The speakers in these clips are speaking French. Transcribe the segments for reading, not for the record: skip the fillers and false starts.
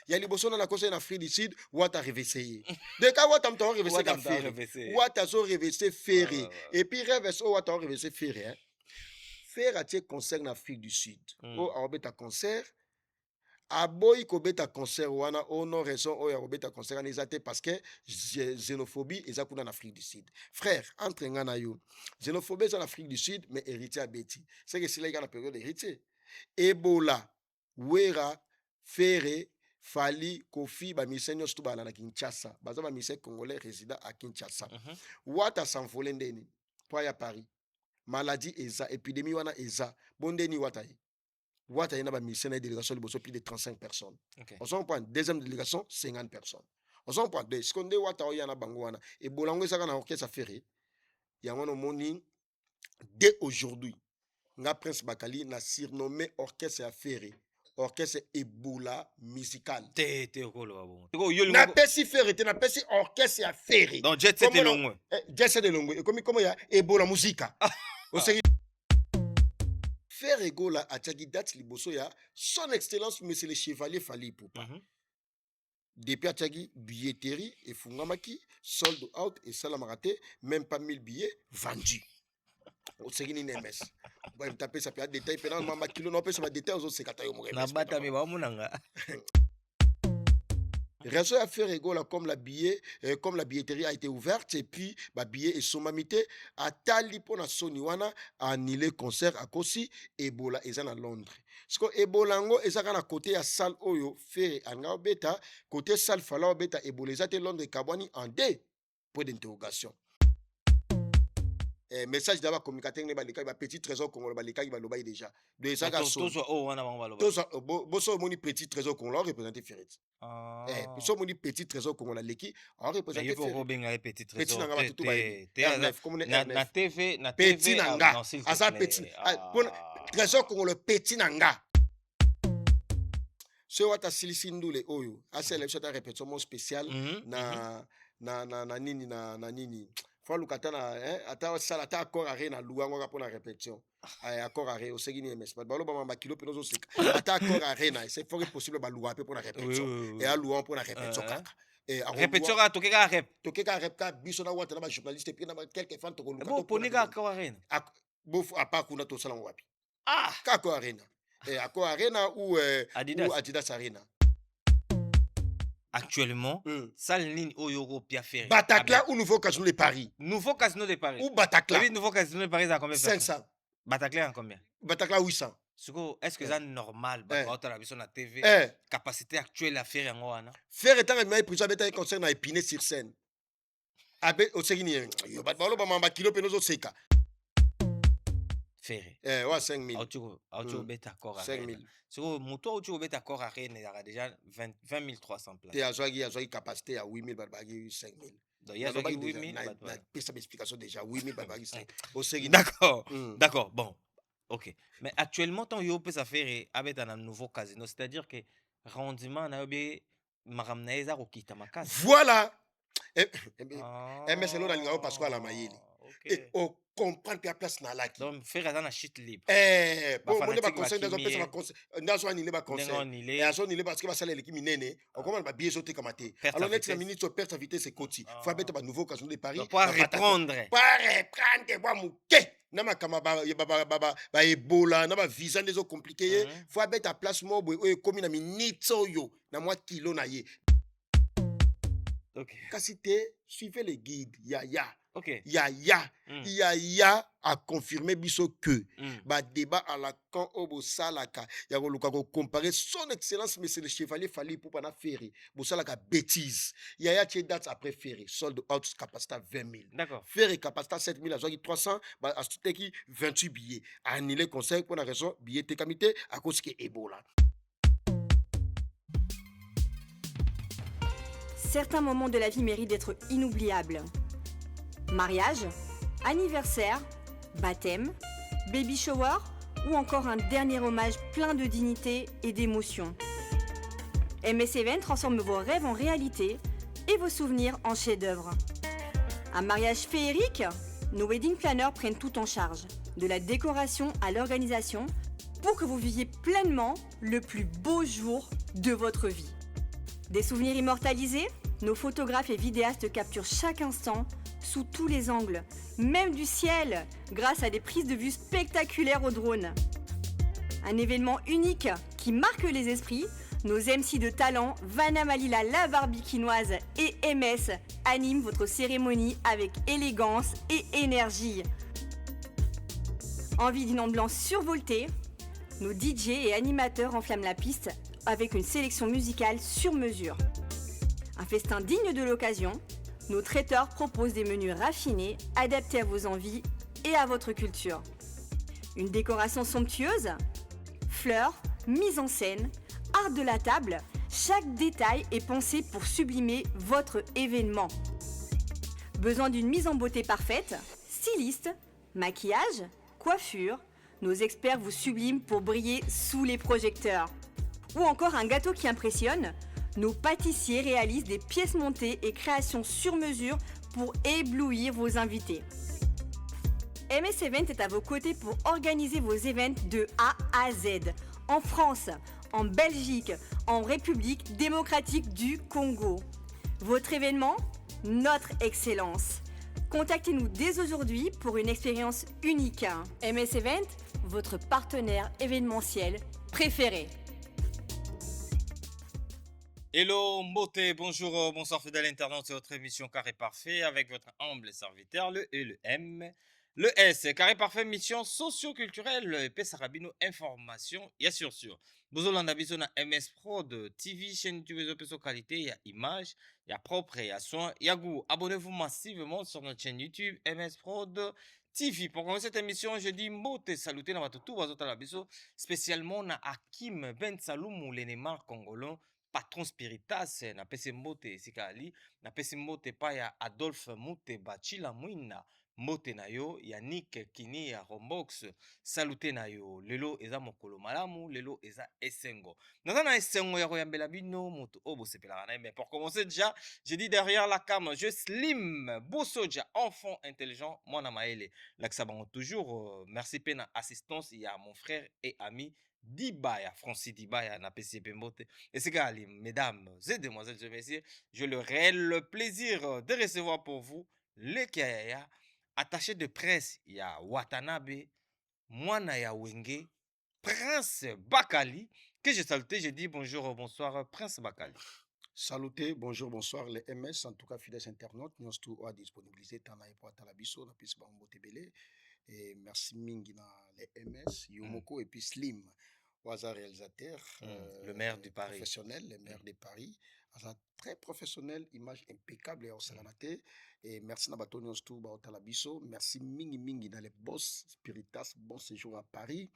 Il y a les bossons dans la cause en Afrique du Sud, Wata réveillé. Dès que Wata m'a réveillé, Wata réveillé. Wata so réveillé ferré. Et puis rêve so Wata réveillé ferré. Faire à tes concerts en Afrique du Sud. Oh, à obéta concert. Aboy kobeta concert wana ono raison o ya kobeta concert en ezate parce que xénophobie ezakuna en Afrique du Sud. Frère, entre ngana yo. Xénophobie en Afrique du Sud mais héritier abeti. C'est que c'est là la période héritier. Ebola, Wera, Ferré, Fali, Kofi, ba misenyo stu bala na Kinshasa. Baza ba misé congolais résident à Kinshasa. Wata s'envoler ndeni. Poya Paris. Maladie eza, épidémie wana eza. Bondeni wata yi. Wata yi na ba misé na délégation liboso plus de 35 personnes. On s'en prend deuxième délégation 50 personnes. On s'en prend deux. Seconde wata o yana bango wana. Et bolango eza na orchestre Ferré. Yangono moni dès aujourd'hui. Nga Prince Bakali n'a surnommé orchestre à Ferré. Orchestre Ebola musical. N'a pas si Ferré, n'a pas si orchestre à Ferré. Donc Jet Set de Longue. Jet Set de Longue. Et comme il y a Ebola musica. Ferré Gola a tagi date liboso ya son excellence monsieur le chevalier Fali Poupa. Depuis Atchagi, billetterie et Fungamaki, sold out et salamarate, même pas 1000 billets vendus. Au Segini Nemes. On va taper ça, puis à détail, pendant ma kilo, on peut se mettre détail aux autres secrétaires. Réseau à faire égaux comme la billetterie a été ouverte et puis ma billet et sommamité à Tali pour la Soniwana a annulé concert à Kosi Ebola et à Londres. Parce que Ebola est à côté à salle Oyo fait en bêta côté salle Fala bêta Ebola est Londres et Kabani en D point d'interrogation. Message d'abord communicateur ne balika ba petit trésor congolais balika ba lobai déjà de ça ga so boso moni petit trésor congolais représenter Ferret boso moni petit trésor congolais leki on représenter petit trésor na TV petit nanga asa petit trésor congolais petit nanga ce wata silisindule oyo asa la chata répétition spécial na nini Lukatana, ata sala ta accord arrêt na luango pour la répétition. Accord arrêt au segini MS. Balo ba ma kilo penozo sek. Ata accord arrêt na c'est fort possible ba luape pour la répétition. Et à louan pour la répétition kaka. Et répétition ka toke ka rep. Toke ka rep ka biso na wata na ba journaliste puis na quelques fans to ko luka. Bo poni ka accord arrêt. Bo apa kuna to sala wapi. Ka accord arrêt. Et accord arrêt ou Adidas Arena. Actuellement, salle ligne Oyoro Pia Ferré. Bataclan ou Nouveau Casino de Paris. Nouveau Casino de Paris. Ou Bataclan. Oui, Nouveau Casino de Paris à combien? 500. Bataclan à combien? Bataclan 800. Est-ce que c'est normal? La TV. Capacité actuelle à faire en Oana. Faire étant un prison avec un concert à Épinay sur scène. Avec au Segini. Yo batbalo ba mamba kilo penozo seka. Ferré. Ouais 5000. Auto beta corps à 5000. C'est que moto auto beta corps à Rennes, il y a déjà 20 300 places. Et à Zoagi capacité à 8000 balbagi 5000. Donc il y a 8000 balbagi. Ça m'explication déjà 8000 balbagi 5. Au Segini. D'accord. D'accord. Bon. OK. Mais actuellement ton yo peut ça faire avec un nouveau casino, c'est-à-dire que rendement na obé maramnaeza rokita makasi. Voilà. Mais c'est là dans parce que la mayeli. Et on comprend que la place na laki. Donc faire ça na chute libre. Bon on va conseiller des personnes ndazo anile ba conseil. Et azo anile parce que va saler l'équipe minene. On commence ba billet sauter comme té. Alors net la minute sur perte vitesse c'est côté. Faut mettre ba nouveau casino de Paris. Pour reprendre. Ba muke. Na makama ba Ebola na ba visa des autres compliqués. Faut mettre à place mo comme na minute yo na moi kilo na ye. OK. Kasité suivez les guides ya. OK. Ya a confirmé biso que ba débat à la camp obo salaka ya ko comparer son excellence monsieur le chevalier Fali Poupa na Ferré bo salaka bêtise ya tie date après Ferré sold out capacité 20 000. D'accord. Ferré capacité 7 000 à 300 ba astuté qui 28 billets annulé conseil pour la raison billet te comité à cause que Ebola. Certains moments de la vie méritent d'être inoubliables. Mariage, anniversaire, baptême, baby shower ou encore un dernier hommage plein de dignité et d'émotion. MS Event transforme vos rêves en réalité et vos souvenirs en chefs-d'œuvre. Un mariage féerique? Nos wedding planners prennent tout en charge, de la décoration à l'organisation, pour que vous viviez pleinement le plus beau jour de votre vie. Des souvenirs immortalisés? Nos photographes et vidéastes capturent chaque instant, sous tous les angles, même du ciel, grâce à des prises de vue spectaculaires au drone. Un événement unique qui marque les esprits, nos MC de talent, Vanna Malila la barbikinoise et MS animent votre cérémonie avec élégance et énergie. Envie d'une ambiance survoltée? Nos DJ et animateurs enflamment la piste avec une sélection musicale sur mesure. Un festin digne de l'occasion, nos traiteurs proposent des menus raffinés, adaptés à vos envies et à votre culture. Une décoration somptueuse? Fleurs, mise en scène, art de la table, chaque détail est pensé pour sublimer votre événement. Besoin d'une mise en beauté parfaite? Styliste, maquillage, coiffure, nos experts vous subliment pour briller sous les projecteurs. Ou encore un gâteau qui impressionne? Nos pâtissiers réalisent des pièces montées et créations sur mesure pour éblouir vos invités. MS Event est à vos côtés pour organiser vos événements de A à Z, en France, en Belgique, en République démocratique du Congo. Votre événement? Notre excellence. Contactez-nous dès aujourd'hui pour une expérience unique. MS Event, votre partenaire événementiel préféré. Hello, Mbote, bonjour, bonsoir fidèle internaute, c'est votre émission Carré Parfait avec votre humble serviteur, le E, le M, le S. Carré Parfait, mission socio-culturelle, EP Sarabino, information, ya sûr. Bozolanda biso na MS Prod TV, chaîne YouTube de qualité, il y a image, il y a propre, il y a soin, il y a goût. Abonnez-vous massivement sur notre chaîne YouTube MS Prod TV. Pour commencer cette émission, je dis Mbote, saluté na batutu, bazotala biso, spécialement na Hakim Ben Saloum, l'Enemar congolais. Patron Spiritas, na pesi mbote sikali, na pesi mbote pa ya Adolphe Mute Bachila Mwina, mbote na yo, Yannick Kini ya Rombox, salute na yo, lelo eza mokolo malamu, lelo eza esengo. Naza na esengo ya koyambela bino, moto obo sepela na mais pour commencer déjà, j'ai dit derrière la cam, je slim, Bosoja, enfant intelligent, moi na maele, l'axabango toujours, merci pena assistance, il y a mon frère et ami, Dibaya, Francis Dibaya, na PCP Mbote. Et c'est gars, mesdames et demoiselles, messieurs, j'ai le réel plaisir de recevoir pour vous les Kaya, attaché de presse, il y a Watanabe, Mwana ya Wenge, Prince Bakali, que j'ai saluté, j'ai dit bonjour, bonsoir, Prince Bakali. Saluté, bonjour, bonsoir les MS, en tout cas fidèles internautes, nous sommes à disponibilité, tant à pour Talabiso, na piste Bambote Belé, et merci Mingi na les MS, Yomoko et puis Slim. Waza réalisateur, le maire de Paris. Professionnel, le maire de Paris. Un très professionnel, image impeccable et au Salanate. Et merci Nabatoni Ostou, Baotalabiso. Merci Mingi dans les boss Spiritas, bon séjour à Paris.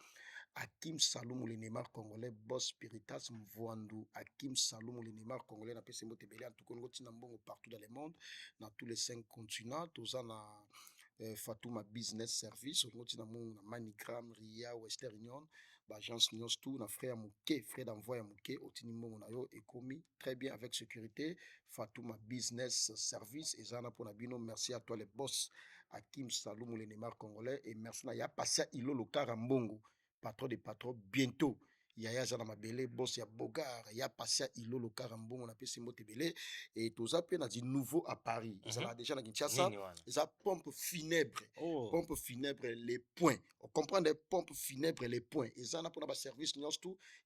Hakim Saloum, le Neymar congolais, boss Spiritas Mvoandou. Hakim Saloum, le Neymar congolais, n'a pas ses mots tébélé, en tout cas, partout dans le monde, dans tous les 5 continents. Tous en a Fatouma Business Service, on a Manigram, Ria, Western Union. Agence Nyos tout na frère Mouké, frère d'envoi Mouké, au Tinimbo Nayo et commis très bien avec sécurité. Fatouma Business Service et Zana pour Nabino, merci à toi les boss Hakim Saloum le Neymar congolais et merci na ya passé Ilo Lokara Mbongo, patron des patrons bientôt. Yaya Zana Mabele, boss ya Bogar, ya passé Ilo Lokara Mbongo na pesi Motebele et tout ça puis na dit nouveau à Paris. Ils ont déjà na Kinshasa, ils ont pompe funèbre. Pompe funèbre les points. On comprend des pompes funèbres les points. Et ça, pour notre service, il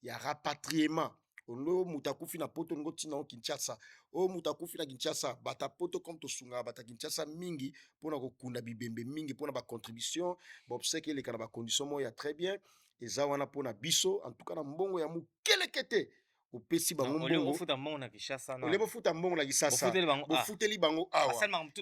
y a rapatriement. On mutakufi na poto ngoti na Kinshasa. O mutakufi na Kinshasa, bata poto comme to sunga bata Kinshasa mingi pour na kokunda bibembe mingi pour na ba contribution. Bon, c'est que les kana ba condition mo ya très bien. Et ça wana pour na biso en tout cas na mbongo ya mukelekete. Au pesi bango mbongo. Ole futa mbongo na Kinshasa na. Ole futa mbongo na Kinshasa. Bo futeli bango awa.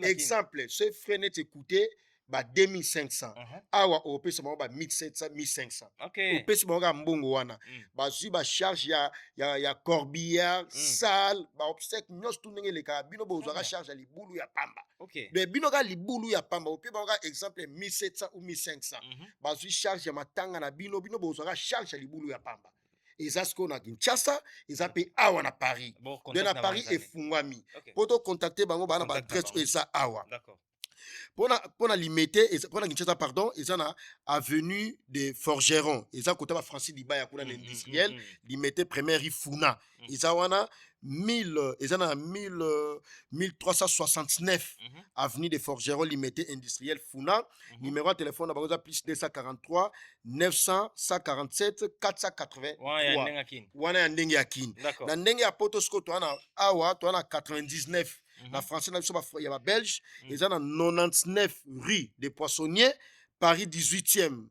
Exemple, ce frère net écouté ba 2500 awa au pesa ba 1700 1500 okay. Au pesa ba mbongo wana ba zu ba charge ya corbillard salle ba obsèque nyos tout ndenge leka bino bo zaka charge ya libulu ya pamba okay. De bino ga libulu ya pamba au pesa ba exemple 1700 ou 1500 ba zu charge ya matanga na bino bo zaka charge ya libulu ya pamba. Et ça ce qu'on a Kinshasa, ils appellent awa na Paris. De na Paris et fungwami. Poto contacter bango bana ba adresse et ça awa. D'accord. Pour la limiter, pour la Kinshasa, pardon, ils ont avenue de Forgeron. Ils ont côté Francis Dibaya pour l'industriel, limiter première Ifuna. Ils ont 1369 avenue des Forgerons Limité Industriel Funa. Numéro de téléphone à plus 243 900 147 483. Wana ya ndenge ya kin. Na ndenge ya poto sko to ana awa to ana 99. Na français na biso ya ba belge, ils ont 99 rue des Poissonniers. Paris 18e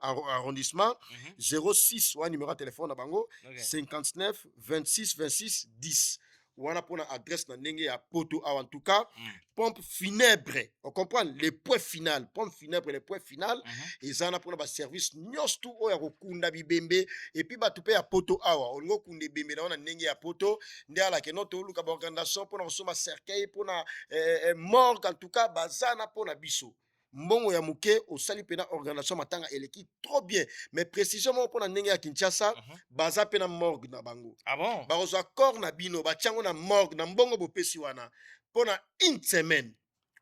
arrondissement, 06, ou un numéro de téléphone à Bango, 59 26 26 10. Ou on a pour l'adresse dans Nengue à Poto, en tout cas, pompe funèbre. On comprend les points finaux, pompe funèbre, les points finaux. Ils ont pour le service, nous tout au Yakunda Bibembe, et puis Batupé à Poto Awa. On go kunde Bembe, on a Nengue à Poto, Ndala Kenoto, Luka organisation pour nos cercueil, pour na morgue, en tout cas, Bazana pour na biso. Mbongo ya muke osali pena organisation matanga eleki trop bien mais précisément pour na ndenge ya Kinshasa baza pena morgue na bango. Ah bon? Ba ozo accord na bino ba tiango na morgue na mbongo bopesi wana pona une semaine.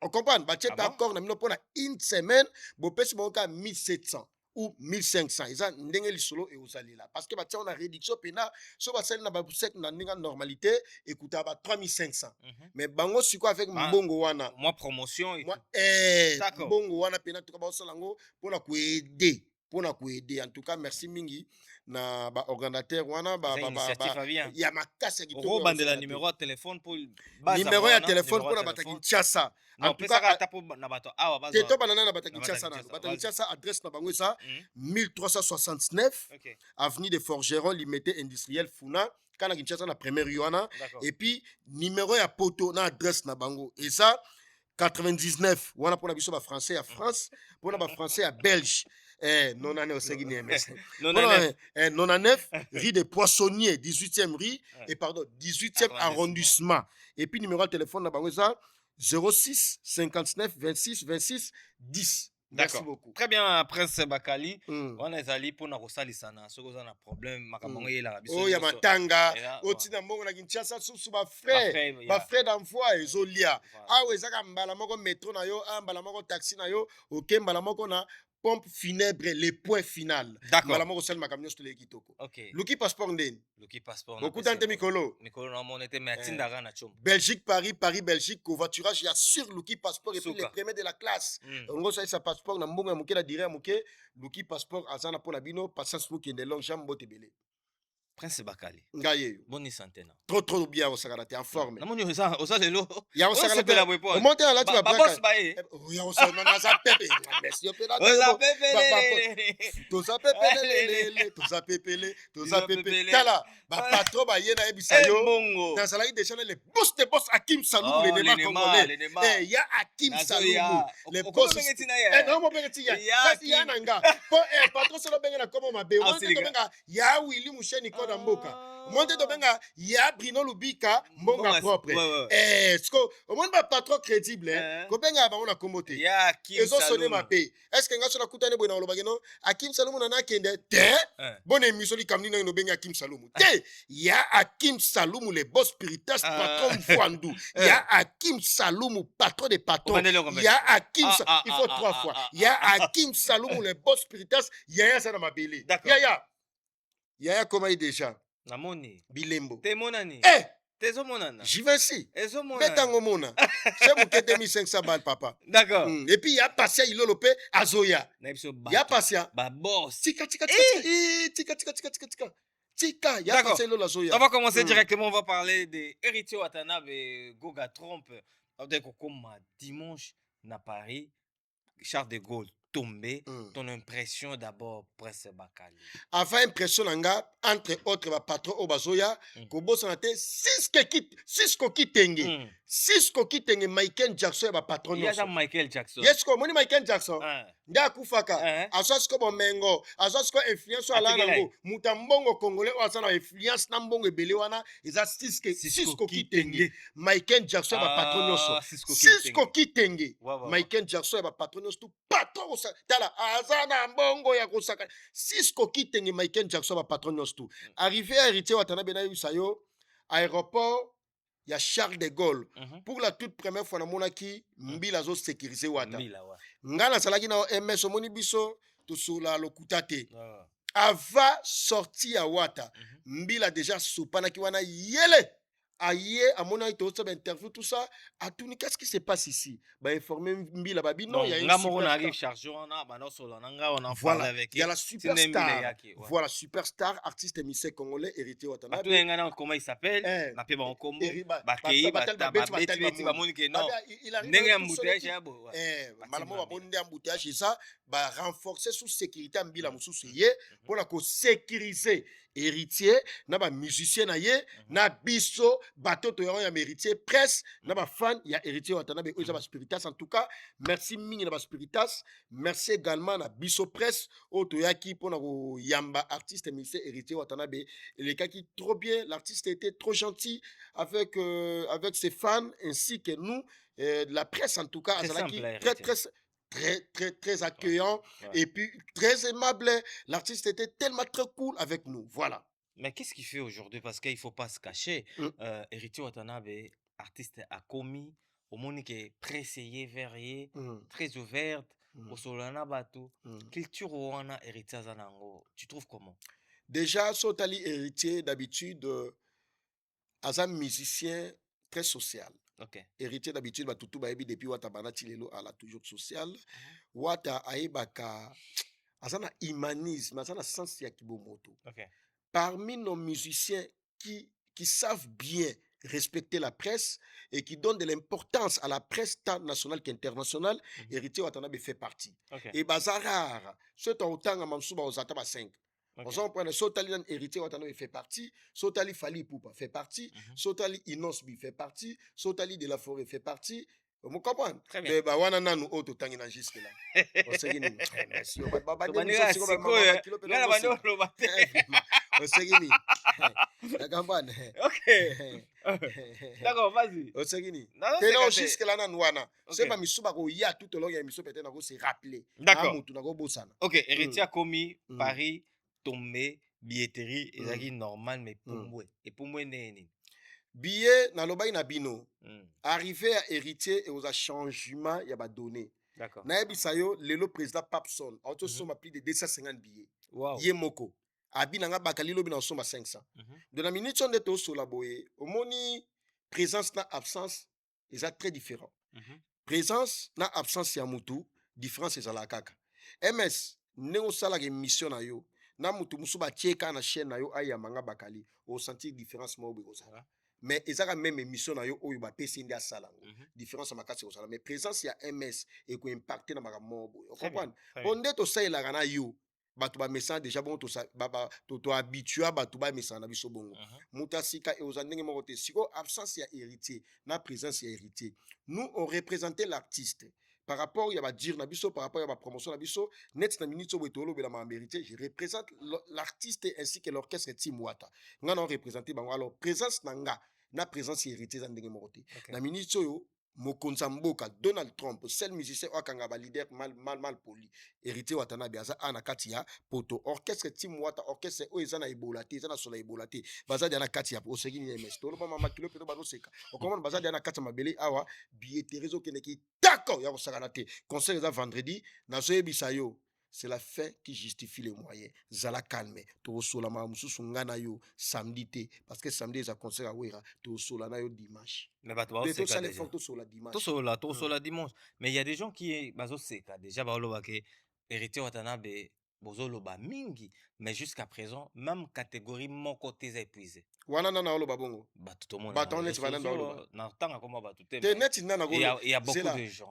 On comprend ba tieta accord na bino pona une semaine bopesi bango ka 1700 ou 1500 ils ont ndenge lisolo et osali là parce que ba tiango na réduction pena so ba sali na ba sec na ndenge normalité écoute ba 3500 mais bango siko avec mbongo wana moi promotion et moi mbongo wana pena tuka ba osalango pona ku aider en tout cas merci mingi na ba organisateur wana ya makasi ki to bandela numéro de téléphone pour numéro ya téléphone pour na bata Kinshasa en tout cas na bato awa bazo teto banana na bata Kinshasa na bata Kinshasa adresse na bango ça 1369 avenue des Forgerons Limité Industriel Funa kana Kinshasa na première Yohana et puis numéro ya poto na adresse na bango et ça 99 wana pour na biso ba français à France pour na ba français à Belge non année au Ségini MS 99 rue des Poissonniers 18e rue et pardon 18e arrondissement et puis numéro de téléphone na bango ça 06 59 26 26 10. Merci beaucoup. Très bien, Prince Bakali. On est allé pour nous resalisana. Ce qu'on a un problème, makamangoye la. Oh, ya matanga. Otina mbongo na Kinshasa susu ba frère d'envoi ezolia. Ah we zaka mbala moko métro na yo, mbala moko taxi na yo, OK mbala moko na pompe funèbre les points final. D'accord. Mbala moko sel makamyo sto le kitoko. OK. Luki passeport ndeni. Luki passeport. Beaucoup d'ante mikolo. Mikolo na mon était mais tindara na chom. Belgique Paris Belgique covoiturage il y a sur Luki passeport et puis les premiers de la classe. On go sa passeport na mbongo ya muke la dire muke Luki passeport azana pour la bino passance pour qui de long jambe botebele. Prince Bakali. Ngaye. Bonne santé na. Trop bien au sakala en forme. Na moni osa lelo. Ya o sakala o monte là tu vas pas. Boss ba e. Ya o sa na za pepe. Merci o pela. To za pepele. Kala ba patron ba yena ebisa yo. Dans la de Chanel les boss de boss Hakim Saloum les Nema congolais. Ya Hakim Saloum les boss. Non mo bengeti ya. Ya nanga. Patron solo bengena comme ma be. On te benga ya Willy Musheni Koda Mboka. Monte to benga ya Bruno Lubika mbonga propre. Sko au monde ba patron crédible ko benga ba on a komote. Ya Hakim Saloum. Ezo sonner ma paye. Est-ce que ngaso na kutane boy na lobageno Hakim Saloum na kende te. Bonne émission li kamni na no benga Hakim Saloum. Te ya Hakim Saloum les boss spiritas patron Fwandu. Ya Hakim Saloum patron des patrons. Ya Hakim il faut 3 fois. Ya Hakim Saloum les boss spiritas ya ça na mabele. Yaya comment il déjà? Namoni. Bilembo. Te monani. Tezo monana. J'y vais si. Ezo monana. Betango mona. C'est mon 2500 balles papa. D'accord. Et puis il y a passé il lopé azoya. Il y a passé ba boss. Tika. Il y a passé il azoya. On va commencer directement, on va parler des héritiers Watanabe et Goga Trump. Comme dimanche na Paris, Charles de Gaulle tombé. Ton impression d'abord, Prince Bakali. Avant impression nanga entre autres ba patron Obazoya, Kobo sanate 6 koki tenge. 6 koki tenge Michael Jackson ba patron. Il y a Michael Jackson. Yes ko moni Michael Jackson. Nda kufaka. Asos ko bomengo, asos ko influence ala nango. Mutambongo congolais asana influence na mbongo ebele wana, eza 6 koki tenge. Michael Jackson ba patron nyonso. 6 koki tenge. Michael Jackson ba patron nyonso patron tala azana mbongo ya kosaka 6 koki tenge Michael Jackson ba patron nyonso. Arrivé à héritier Watanabe na yusayo aéroport ya Charles de Gaulle pour la toute première fois na monaki mbila zo sécuriser wata ngana salaki na MS omoni biso to sula lokutate ava sorti ya wata mbila déjà sopanaki wana yele aye amona ito sa interview tout ça atuni qu'est-ce qui se passe ici ba informer mbila babi non il y a nga une moko na arrive superstar. chargé on a bana solo na nga on en parle Voilà, avec il y a la Tinde Mbile superstar. yaki, ouais. Voilà, superstar, artiste émissaire congolais, héritier Watanabe. Batu nga na comment il s'appelle Eh, na pe ba kombo Eriba, bakei batel ba babeti, batel beti ba bamouni. moni ke non Il arrive ndenge ya tout seul mbouteillage qui- ya bo malamo bamondi embouteillage et ça ba renforcer sous sécurité en bila mususu ye Mhm. pour la ko sécuriser héritier na ba musicien na ye Mhm. na biso batoto ya héritier presse na ba fan ya héritier Watanabe oza ba spiritas en tout cas merci mingi na ba spiritas merci également na biso presse oto yaki pour na ko yamba artiste musicien héritier Watanabe le cas qui trop bien l'artiste était trop gentil avec ses fans ainsi que nous la presse en tout cas Très Azalaki, simple, très héritier. très accueillant Ouais. et puis très aimable. L'artiste était tellement très cool avec nous. Voilà. Mais qu'est-ce qu'il fait aujourd'hui? Parce qu'il ne faut pas se cacher. Mm. Héritier Watanabe, artiste a commis, au monde qui est pressé, verrier, très ouverte, au solana bateau. Culture wana héritier zanango. Tu trouves comment? Déjà, Sotali héritier d'habitude, Azam musicien très social. Ok. Héritier d'habitude, Batutu Baebi depuis Watabana Tilelo, elle a toujours social. Wata Aebaka, Azana humanisme, Azana sens ya kibomoto. Ok. Parmi nos musiciens qui savent bien respecter la presse et qui donnent de l'importance à la presse tant nationale qu'internationale, Héritier Watanabe fait partie. Ok. Et Bazarara, ce temps à Mamsouba aux Ataba 5. On s'en prend Sotali Héritier Watanabe fait partie, Sotali Fali Poupa fait partie, Sotali Inosbi fait partie, Sotali de la Forêt fait partie. Vous comprenez? Très bien. Mais wana nous auto tangina jusque là. On sait que merci. Ok. D'accord, vas-y. osegini Non, tena c'est jusque là nan wana Ok. c'est pas misuba ko ya tout au long ya miso peut-être nako se rappeler D'accord. mutu nako bosana Ok, héritier a commis Mm. Paris, tombé, billetterie, et normal, mais Pumbwe. Et Pumbwe n'est. billet na lobai na bino Mm. arrivé à héritier et aux changements ya ba donné D'accord. na yebisa yo lelo président Papson auto soma plus de 250 billets Wow. ye moko abina nga bakali lobi na soma 500 de la minute on est au sola boye omoni présence na absence eza très différent présence na absence ya mutu différence ezala kaka ms ndenge osalaka émission na yo na mutu mosusu batieka na chaîne na yo ayamba nga bakali osentir différence moko boye kozala mais ezaka même émission na yo oyo bapesi nde asala yango différence ya makasi ekozala mais présence ya ms ekoimpacte na makambo moko boye okomprendre mpo nde tosalelaka na yo bato bamesana déjà bongo tohabitue bato bamesana na biso bongo moto asika eoza ndenge moko te sikoyo absence ya héritier na présence ya héritier nous on représentait l'artiste par rapport à dire na biso par rapport à la promotion na biso net na minute oyo tolobela ma mérité je représente l'artiste ainsi que l'orchestre Team Wata nga na représenter bango alors présence na nga na présence ya héritier za ndenge moko te na minute oyo mokonza mboka Donald Trump seul musicien akanga ba leader mal poli héritier Watanabe aza ana kati ya poto orchestre Team Wata orchestre oyo eza na ebola te eza na sola ebola te bazadi ana kati ya oseki ni ms toloba mama kilo pe ba seka okomona bazadi ana kati ya mabele awa billetterie ezokende ki d'accord ya kosakana te concert eza vendredi nazoyebisa yo c'est la fin qui justifie les moyens zala calme tokosola mama mosusu nga na yo samedi te parce que samedi eza concert ya wera tokosola na yo dimanche mais bato bazoseka déjà tosola dimanche tosola dimanche mais il y a des gens qui bazoseka déjà balobake héritier Watanabe bozoloba mingi mais jusqu'à présent même catégorie moko te eza épuisé wana nana oloba bongo bato tomona bato neti bananda oloba na tanga koma bato te te neti nana il y a beaucoup de gens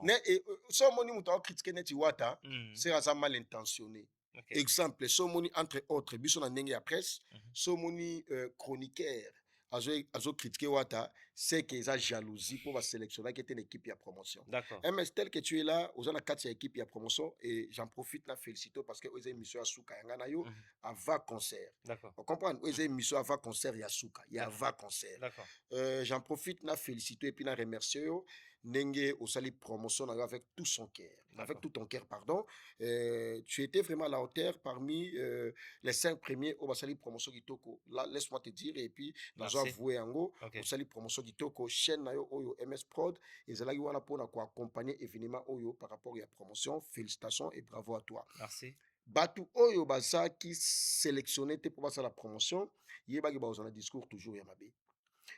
so moni moto acritiquer neti Wata c'est aza mal intentionné exemple so moni entre autres biso na ndenge ya presse so moni chroniqueur azo critiquer Wata c'est que eza jalousie pour va sélectionner qui était une équipe ya promotion d'accord mais tel que tu es là aux na kati ya équipe ya promotion et j'en profite na félicito parce que oza émission ya suka yanga na yo avant concert d'accord on comprend oza émission avant concert ya suka ya avant concert d'accord j'en profite na félicito et puis na remercier yo ndenge osali promotion na yo avec tout son cœur avec tout ton cœur pardon tu étais vraiment à la hauteur parmi les 5 premiers au basali promotion kitoko là laisse-moi te dire et puis nazo avouer yango osali promotion kitoko chaîne na yo oyo MS Prod ezalaki wana pona ko accompagner événement oyo par rapport à promotion félicitations et bravo à toi merci batu oyo bazaki sélectionné te pour basala promotion yebaki bazana discours toujours ya mabe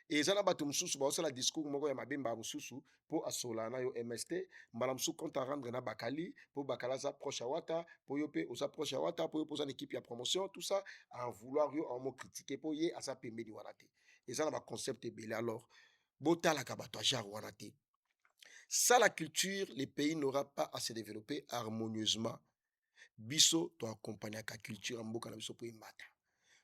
Et ça n'a pas tout moussou, bah, la discours, moi, ya mabimba moussou, pour asolana yo MST, madame sou compte à rendre na Bakali, pour Bakala sa proche à Wata, pour yope, ou sa proche à Wata, pour yope, une équipe ya promotion, tout ça, en vouloir yo, en mot critiquer, pour y à sa pembe di wanate. Et ça n'a pas concept belé alors. Bota la kabato jar wanate. Ça, la culture, les pays n'aura pas à se développer harmonieusement. Biso, to accompagner la culture en boka na biso pour imata.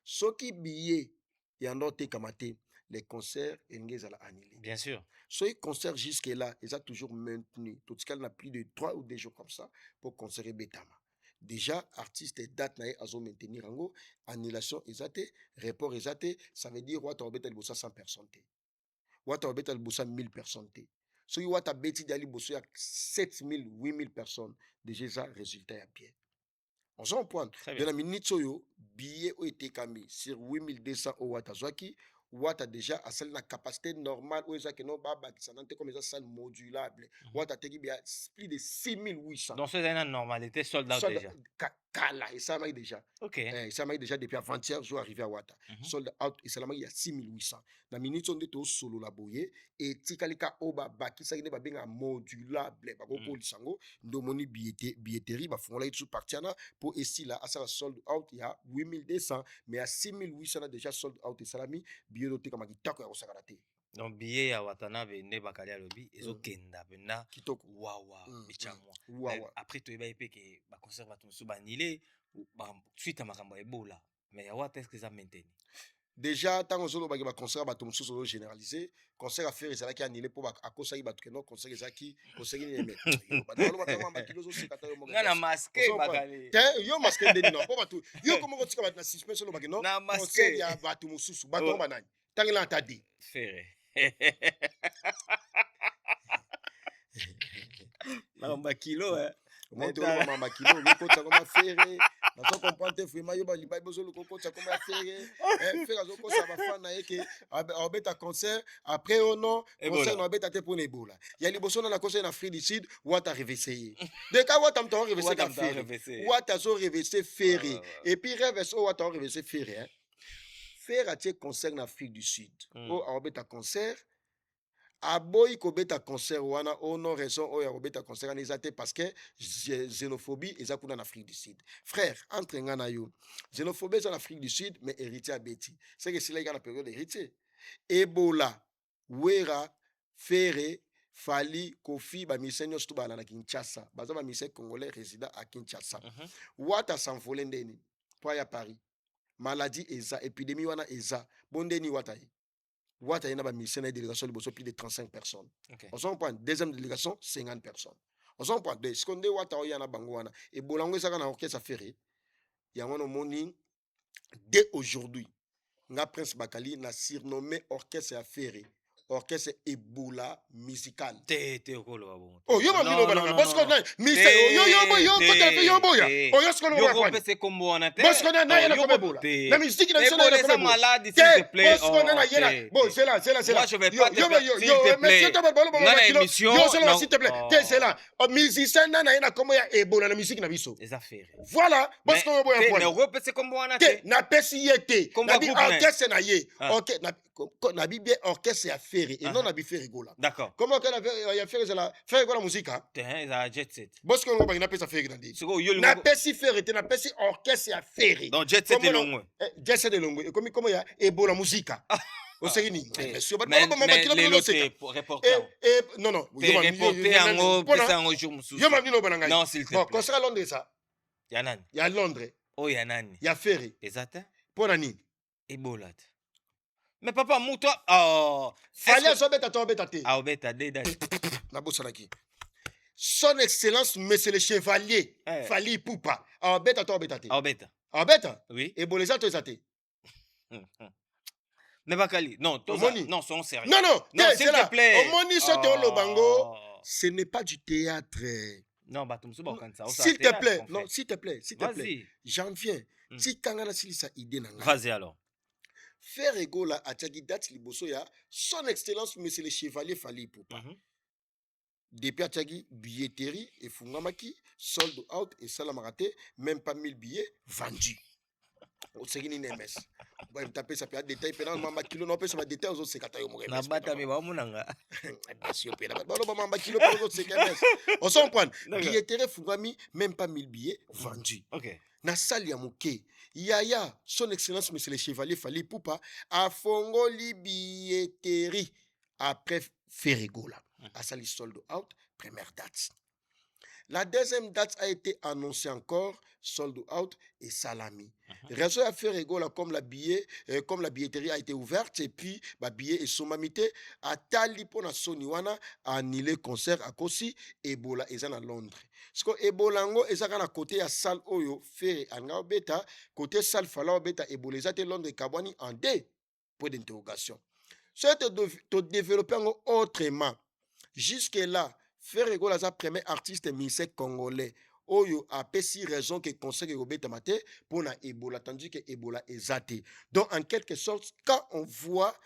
Soki billet, yando te kamate, les concerts et à la annulé. Bien sûr. Ce concert jusque-là, ils ont toujours maintenu. Tout ce qu'il a plus de 3 ou 2 jours comme ça pour concerter Betama. Déjà, artistes et dates naïe à maintenir en gros, annulation exate, report exate, ça veut dire what on betal bossa 100 personnes. What on betal bossa 1000 personnes. So what a beti dali bossa 7000, 8000 personnes. Déjà, ça résultat à pied. On s'en pointe. De la minute soyo, billet ont été camis sur 8200 au Watazwaki. Wata déjà a celle la capacité normale où ça que non baba qui s'entend comme ça salle modulable. Wata tegi bien plus de 6800. Donc c'est une normalité soldat déjà. Kala et ça m'a déjà. OK. Ça m'a déjà depuis avant-hier jour arrivé à Wata. Sold out et ça m'a il y a 6800. La minute on est au solo la boye et tikalika oba baki ça ne ba bien modulable ba ko lisango ndomoni billetterie ba font là sous partiana pour ici là à ça sold out il y a 8200 mais à 6800 déjà sold out et salami billet comme kitako ya kosakana te. Donc billet ya Watanabe ne bakali alobi ezokenda pena kitoko wawa bichamwa. Wawa Après to eba que ba concert ba tumsu banile ba suite à makambo ebola mais ya Wata est-ce que ça maintenir? Déjà tant que ba ba concert ba tumsu solo généralisé concert à faire ça qui annulé pour à cause ça ba que non concert ça qui concert ni mais ba dalo ba tama ba kilo zo sikata yo mo ngana masqué bakali yo masqué de non pas tout yo comment on tika ba na suspense lo ba non concert ya ba tumususu ba to ba nani tangela tadi ferré mamba kilo monto mamba kilo ko tsa comme ferré na to comprendre vraiment yo ba liba bozo le ko tsa comme ferré faire zo ko ça va faire na yeke obeta concert après au non concert na obeta te pour Ebola ya liboso na concert na Afrique du Sud wata réveiller de ka wata mto réveiller ka ferré wata zo réveiller ferré et puis rêve so wata réveiller ferré faire à tes concert na Afrique du Sud o obeta concert aboyi kobeta concert wana ono raison o ya kobeta concert na ezate parce que xénophobie eza kuna na Afrique du Sud frère entre ngana yo xénophobie eza na Afrique du Sud mais héritier abeti c'est que c'est là na période héritier Ebola wera fere Fali Kofi ba misenyo stu bala na Kinshasa baza ba misé congolais résident à Kinshasa wata s'envoler ndeni po ya Paris maladie eza épidémie wana eza bondeni wata yi Wata yana ba mission et délégation de plus de 35 personnes. Okay. On s'en prend deuxième délégation 50 personnes. On s'en prend deux secondes wata yana bangoana et bolango ça na orchestre affaire. Ya wana moni dès aujourd'hui nga Prince Bakali na surnommé orchestre affaire. Orchestre Ebola musical. Te okolo bon. Oh yo mamino bana parce que na ministère yo ko yo boya. Oh yo skolo yo ko pese kombo na te. Parce que na yana comme Ebola. La musique na sona na comme malade s'il te plaît. Parce que na yana. Bon c'est là. Moi je vais pas te yo monsieur ta bolo na émission. Yo solo s'il te plaît. C'est là. Musicien na yana comme ya Ebola na musique na biso. Les affaires. Voilà. Parce que boya point. Mais repese kombo na te. Na pesi yete. Na bi orchestre na ye. OK na bi bien orchestre ya et non na bi faire rigola. D'accord. Comment qu'elle a fait la faire quoi la musique hein? Ça jet set. Parce que on va pas ça faire dans dit. Na pesi faire et na pesi orchestre ya faire. Donc jet set de longue. Jet set de longue. Et comme il y a Ebola musique. Au Sérini. Monsieur mais reporter. Non non. Non s'il te plaît. Quand sera Londres ça? Yanani. Ya Londres. Oh Yanani. Ya Ferry. Exact. Pour nani? Ebola. Mais papa, mouton. Oh. Fallait so beta to beta te. Ah beta deda. Na bossa ki. Son excellence monsieur le chevalier Fali Poupa. Ah beta to beta te. Ah beta. Ah beta? Oui. Et boleza to ezate. Mais Bakali, non, non, soyons sérieux. Non, s'il te plaît. Omoni sote o lobango, ce n'est pas du théâtre. Non, batumsu ba kansa. S'il te plaît, non, s'il te plaît. Vas-y. J'en viens. Si kangana silisa idée nanga. Vas-y alors. Faire égola à Tchagi date liboso ya son excellence monsieur le chevalier Fali Poupa. Depuis Tchagi billetterie et fungamaki sold out et salamarate même pas 1000 billets vendus. oseki nini ms tapesa mpe adetail mpe na bakilo na opesa badetail ozoseka ta yo moko nabatami bamonanga basio mpe baloba mamba kilo mpe ozoseka ms osomprendre billetterie efungwami même pas 1000 billets vendus na sali ya moke yaya son excellence monsieur le chevalier Fally Ipupa afongoli billetterie après Ferregola asali sold out première date. La deuxième date a été annoncée encore, sold out et salami. Réseau à Ferregola, comme la billetterie a été ouverte, et puis, bah, billet et sommamité, à Talipo na Soniwana, a annulé concert à Kosi, Ebola, et à Londres. Parce que Ebola, et à côté à salle Oyo, Ferre, Anga Beta, côté salle Fala Beta, Ebola, et à Londres, Kabwani, en D, point d'interrogation. C'est de développer autrement. Jusque-là, Ferregola est le premier artiste musicien congolais. Oyo a pessi raison que conseil Robert Tamate pour na Ebola, tandis que Ebola est zaté. Donc, en quelque sorte, quand on voit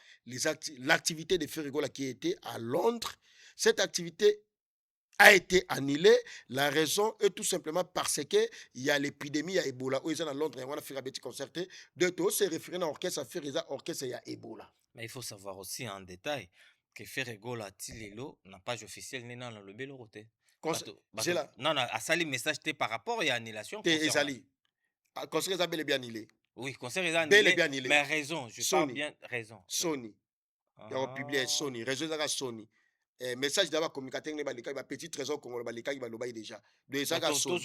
l'activité de Ferregola qui était à Londres, cette activité a été annulée. La raison est tout simplement parce que il y a l'épidémie à Ebola. Où ils sont à Londres, et on a fait un petit concert. De tout, c'est référé à l'orchestre, à Ferregola, orchestre, il y a Ebola. Mais il faut savoir aussi en détail que Ferregola Tilelo n'a pas officiel ni dans le Beloroté. Non, à sali message par rapport à l'annulation. Ezali. Concert est bel et bien annulé. Oui, concert est annulé. Mais raison, je parle bien raison. Sony. Il y a publié Sony. Raison est Sony. Message d'abord communicateur ne balika ba petit trésor congolais balika ba loba déjà. De ça ga Sony.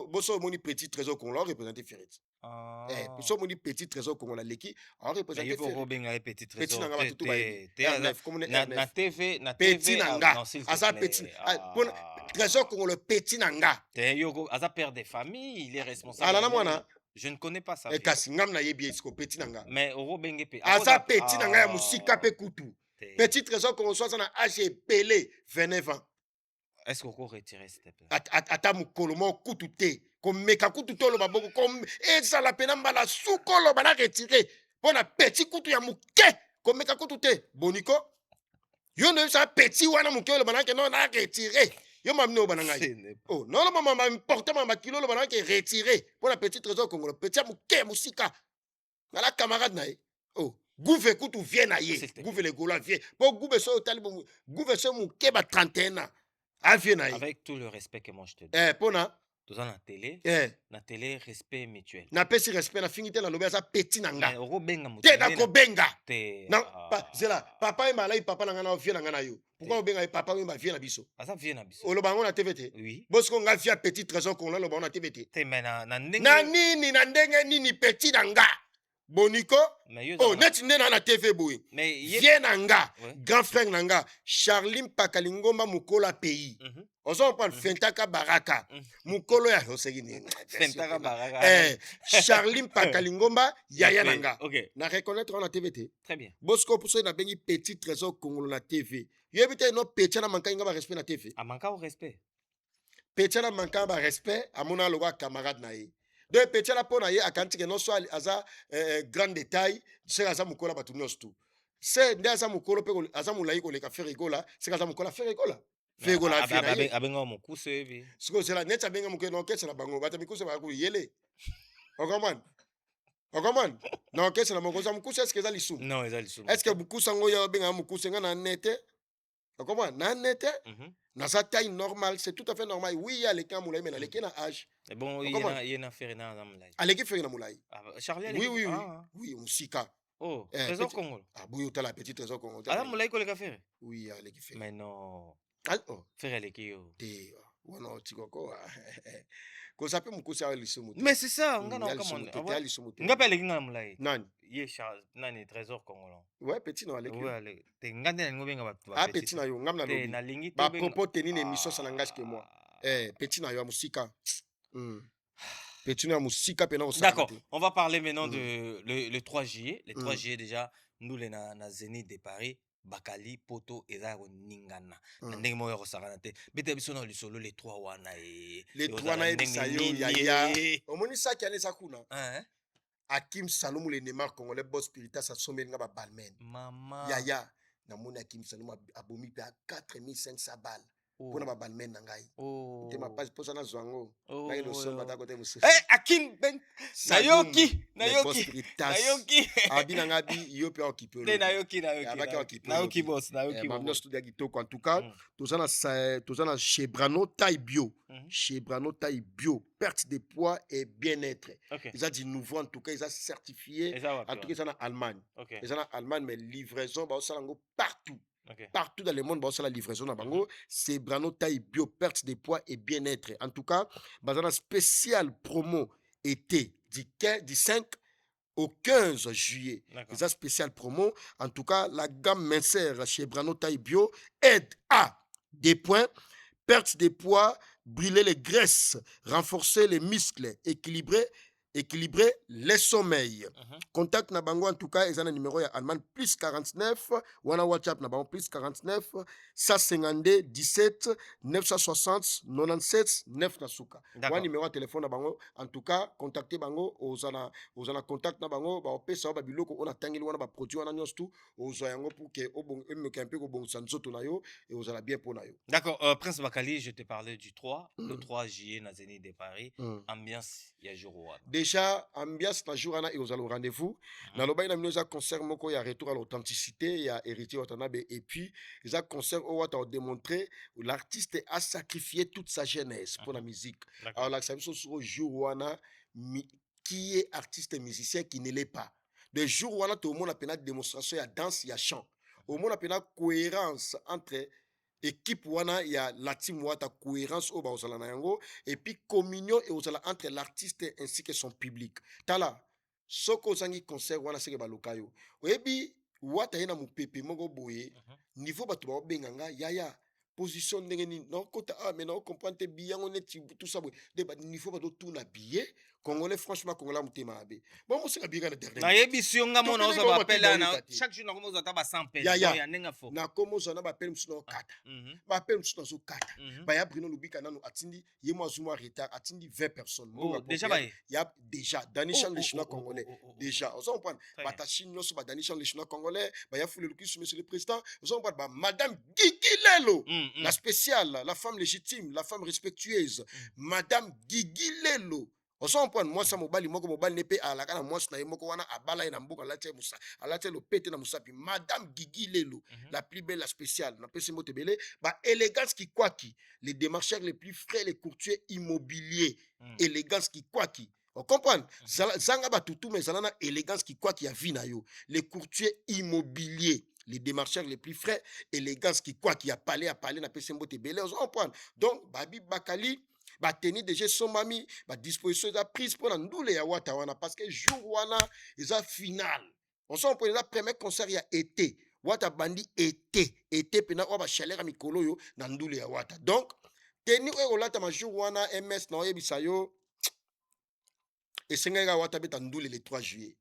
Boso moni petit trésor congolais représenter Ferret. Boso moni petit trésor congolais leki a représenter Ferret. Il faut Robinga petit trésor. Petit nanga tout ba. Na TV petit nanga. Asa petit. Trésor congolais petit nanga. Yoko asa père de famille, il est responsable. Alana mwana. Je ne connais pas ça. Et kasingam na yebi esko petit nanga. Mais Robinga pe. Asa petit nanga ya musika pe kutu. Petit trésor qu'on reçoit, ça n'a âgé pelé 29 ans. Est-ce qu'on peut retirer s'il te plaît? Ata mukolomo kutute. Comme meka kututo lo baboko. Comme ça la penamba la soukolo bala retirer. Pour un petit coutu ya muke. Comme meka kutute. Boniko. Yo ne sa petit wana muke lo bala ke non a retiré. Yo mamne au banangai. Oh, non, le maman m'a importé ma kilo le bala ke retiré. Pour un petit trésor qu'on le petit muke musika. Nala camarade nae. Oh. Gouve kutu vient na ye. Gouve le gola vient. Bon gouve so talibou. Gouve so mu keba 31 ans. A vient na ye. Avec tout le respect que moi je te dis. Pona. Tout en télé. Na télé respect mutuel. Na pesi respect na fingité na lobe sa petit nanga. Oro benga mu. Te na ko benga. Non, zela. Papa e malai papa na ngana vient na ngana yo. Pourquoi benga papa e ma vient na biso? Asa vient na biso. O lo bango na TVT. Oui. Bosko nga via petit trésor qu'on lo bango na TVT. Te mena na ndenge. Na ndenge nini petit nanga. Boniko, oh, net nena na TV boy. Viens nanga, grand frère nanga, Charline Pakalingomba mukola pays. Ozo prend Fentaka Baraka. Mukolo ya hosegini. Fentaka Baraka. Charline Pakalingomba yaya nanga. OK. Na reconnaître na TVT. Très bien. Bosco pour ça na bengi petit trésor congolais na TV. Yebite no petit na manka ngaba respect na TV. A manka au respect. Petit na manka ba respect amona loba camarade na ye. De petit la pona ye akanti ke non so aza grand détail c'est aza mukola batunos tout c'est nda aza mukolo pe aza mulai ko le ka Ferregola c'est aza mukola Ferregola abenga mukuse evi siko c'est la net abenga mukeno kesa na bango bata mikuse ba ko yele okoman non kesa na mongoza mukuse est-ce que ça lisum non eza lisum est-ce que mukuse ngo ya benga mukuse nga na nete okoman na nete na sa taille normale c'est tout à fait normal oui il y a les cas mulai mais na les na âge. Et bon, il y a fait un Moulay. Allez, qui fait un Moulay? Charlie, oui. Oui, on sika. Oh, trésor Congo. Ah, oui, tu as la petite trésor Congo. Ah, Moulay, qu'on l'a fait? Oui, allez, qui fait. Mais non. Oh. Faire les qui? Non, tu vois. Qu'on s'appelle mon cousin à l'issue. Mais c'est ça, on a commandé. On a pas les gens Moulay. Non. Yé Charles, non, trésor Congo. Ouais, petit, non, allez. Ouais, t'es ngandé, ah, petit, non, on a na lingi. Bah, propos, tenir une émission, ça n'engage que moi. Petit, non, il y a musika. D'accord, on va parler maintenant de le 3 juillet. Le 3 juillet déjà, nous les na Zénith de Paris, Bakali, Poto et Zaro Ningana. Ndenge moyo rosarana te. Bete biso na lisolo les 3 wana e. Les 3 na bisayo yaya. Omoni sa ki ale sakuna. Hakim Saloum le Neymar congolais boss spirita sa sommet nga ba balmen. Mama. Yaya na mona Hakim Saloum abomi pe à 4500 balles. Pour na balmen na ngai. Te ma page pour ça na zwango. Oh. Na le somba ta côté musu. Akin Ben Nayoki. Abina ngabi yo pe occupé. Nayoki boss. Mamno studio kitoko en tout cas, tozana chez Brano taille bio. Chez Brano taille bio, perte de poids et bien-être. Ils ont dit nouveau en tout cas, ils ont certifié. En tout cas, ils sont en Allemagne. Ils sont en Allemagne, mais livraison, bah, partout. Partout dans le monde, bah, la livraison, c'est Brano taille bio, perte de poids et bien-être. En tout cas, bah, dans la spéciale promo été du 5 au 15 juillet. Ils ont spéciale promo. En tout cas, la gamme mincère chez Brano taille bio aide à des points, perte de poids, brûler les graisses, renforcer les muscles, équilibrer les sommeils. Contact Nabango en tout cas, ils ont un numéro à Allemagne plus 49, ou un WhatsApp Nabango plus 49, 152 17 960 97 9 Nasuka. Ou un numéro de téléphone Nabango, en tout cas, contactez Bango, aux en contact Nabango, on peut savoir Babiloko, on a tangué ou on a produit on a nios tout, aux yango pour que au bon un peu au bon sanzoto nayo et aux ala bien pour nayo. D'accord, Prince Bakali, je te parlais du 3, le 3 juillet na Zénith de Paris, ambiance ya jour. Déjà, ambiance na jour et aux au rendez-vous. Na loba ina minoza concert moko ya retour à l'authenticité, ya héritier Watanabe et puis ils a concert où on a démontré où l'artiste a sacrifié toute sa jeunesse pour la musique. Alors la ça sur jour wana qui est artiste et musicien qui ne l'est pas. De jour wana tout le monde a peine démonstration ya danse, ya chant. Au monde a peine cohérence entre équipe wana ya la team wata cohérence au baosala na yango et puis communion et osala entre l'artiste ainsi que son public. Tala soko zangi concert wana seke balokayo. Oyebi wata yena mupepe moko boye niveau batu ba benganga yaya position ndenge ni non kota mais non comprendre bien on est tout ça de niveau ba tout na billet congolais franchement congolais mutema abe bon mo seka biga na dernier na yebi nga mona oza ba pela na chaque jour na komo za ta ba 100 pela ya nenga fo na komo za na ba pela msuno kata ba pela msuno zo kata ba ya Bruno Lubika nanu atindi yemo azuma retard atindi 20 personnes déjà ba ya déjà Danishan le chinois congolais déjà on comprend ba ta chino so ba Danishan le chinois congolais ba ya foule le monsieur le président on comprend ba madame Guigui Lelo la spéciale, la femme légitime, la femme respectueuse, Madame Guigui Lelo. On s'en prend moi ça mobali moko mobali nepe à la kana moi na moko wana abala ina mboka la musa ala le pete na musapi Madame Guigui Lelo la plus belle la spéciale na pese motebele ba élégance qui quoi qui les démarcheurs les plus frais les courtiers immobiliers élégance qui quoi qui on comprend zanga ba tutu mais zalana élégance qui quoi qui a vie na yo les courtiers immobiliers les démarcheurs les plus frais, élégance qui quoi qui a parlé na pesembo te belé on prend donc Babi Bakali ba tenir déjà son mami ba disposition da prise pour la ndoule ya wata wana parce que jour wana eza final on s'en prend la premier concert ya été wata bandi été pena o ba chaleur mikolo yo na ndoule ya wata donc tenir o olata ma jour wana MS na oyebisa yo esenga wata beta ndoule le 3 juillet.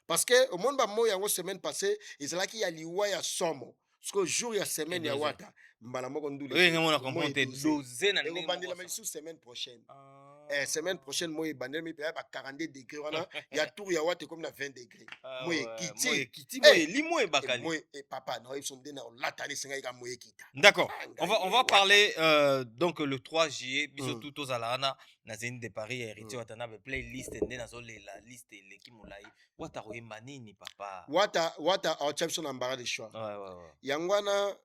Parce que au monde ba mo yango semaine passée ezalaki ya liwa ya somo parce que jour ya semaine ya wata mbala moko ndule oui ngomona comprendre doser na ndenge bandela mais sous semaine prochaine semaine prochaine moi bandela mi ba 42 degrés wana ya tour ya wata comme na 20 degrés moi kiti moi limo e bakali moi et papa non ils sont dena latali senga ka moi kita. D'accord, on va parler donc le 3 juillet biso tout aux alana na Zénith de Paris héritier Watanabe playlist ndé na zo la liste lekimolai wata royemba nini papa wata au champion ambara de choix ouais yangwana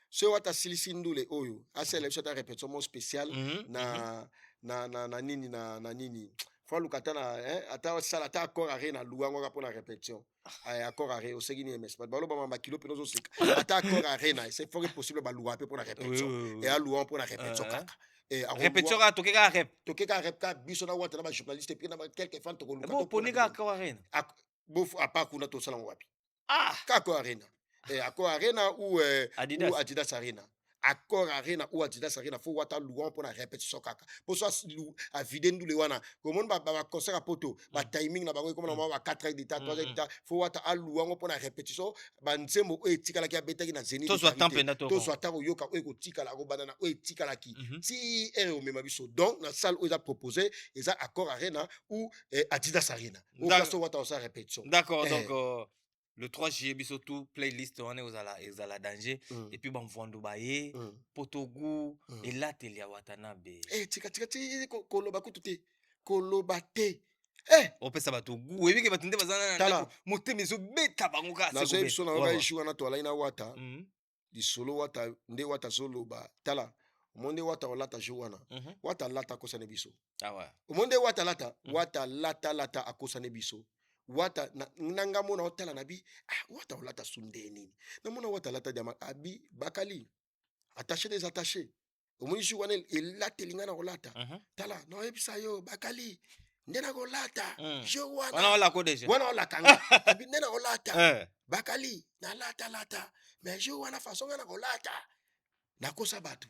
so wata silisi ndule oyo asele biso ta répétition spécial na nini faut lukata na ata sala ta accord aré na luango ka pona répétition accord aré o segini ms ba balo ba kilo peno zo sika ata accord aré na c'est fort possible ba luwa pe pona répétition et a luan pona répétition kaka répétition ka tokeka rep ka biso na wata na ba journaliste puis na quelques fans to ko luka bo ponika accord aré bofu apa kuna to sala wapi ka accord aré Accor Arena ou Adidas Arena. Accor Arena ou Adidas Arena, faut wata louan pour la répétition kaka. Pour ça, à vider nous les wana. Comment ba concert à poto, ba timing na bango comme na 4 heures d'état, 3 heures d'état, faut wata à louan pour la répétition. Ba nzembo o etika la ki abeta ki na Zénith. To soit tempe na to. To soit taro yoka o ko tika la banana o etika la ki. Si o mema biso. Donc la salle où ils a proposé, ils a Accor Arena ou Adidas Arena. Ou ça wata sa répétition. D'accord, donc Le 3 juillet, biso tout playlist on est aux ala danger et puis bon vondo baye potogu et là telia watanabe. Tika koloba kututé. Koloba te. On peut savoir tout goût et puis que batinde bazana monter mes beta bangoka c'est ça biso na ba ishu na to ala ina wata. Di solo wata nde wata solo ba tala. Monde wata olata jowana. Wata lata kosa ne biso. Ah ouais. Monde wata lata akosa ne biso. Wata nanga mona otala nabi wata olata sundeni na mona wata lata jama abi bakali attaché des attachés omoni jowana elata lingana olata tala no ebisa yo bakali ndena olata jowana wana wala ko déjà wana wala kanga abi ndena olata bakali na lata mais jowana façon ngana olata na kosa batu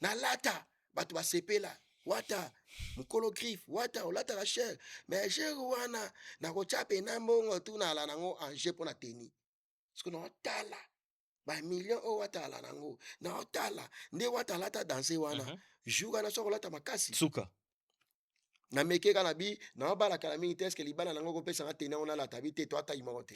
na lata batu basepela wata mukolo griffe wata olata la chair mais je wana na ko chape na mbongo tu na la nango anje pona teni parce que no tala ba million o wata la nango na tala nde wata lata danser wana juga na soko lata makasi suka na meke kana bi na bala kana mingi est-ce que libana nango ko pesa teni ona la tabi te to ata imote.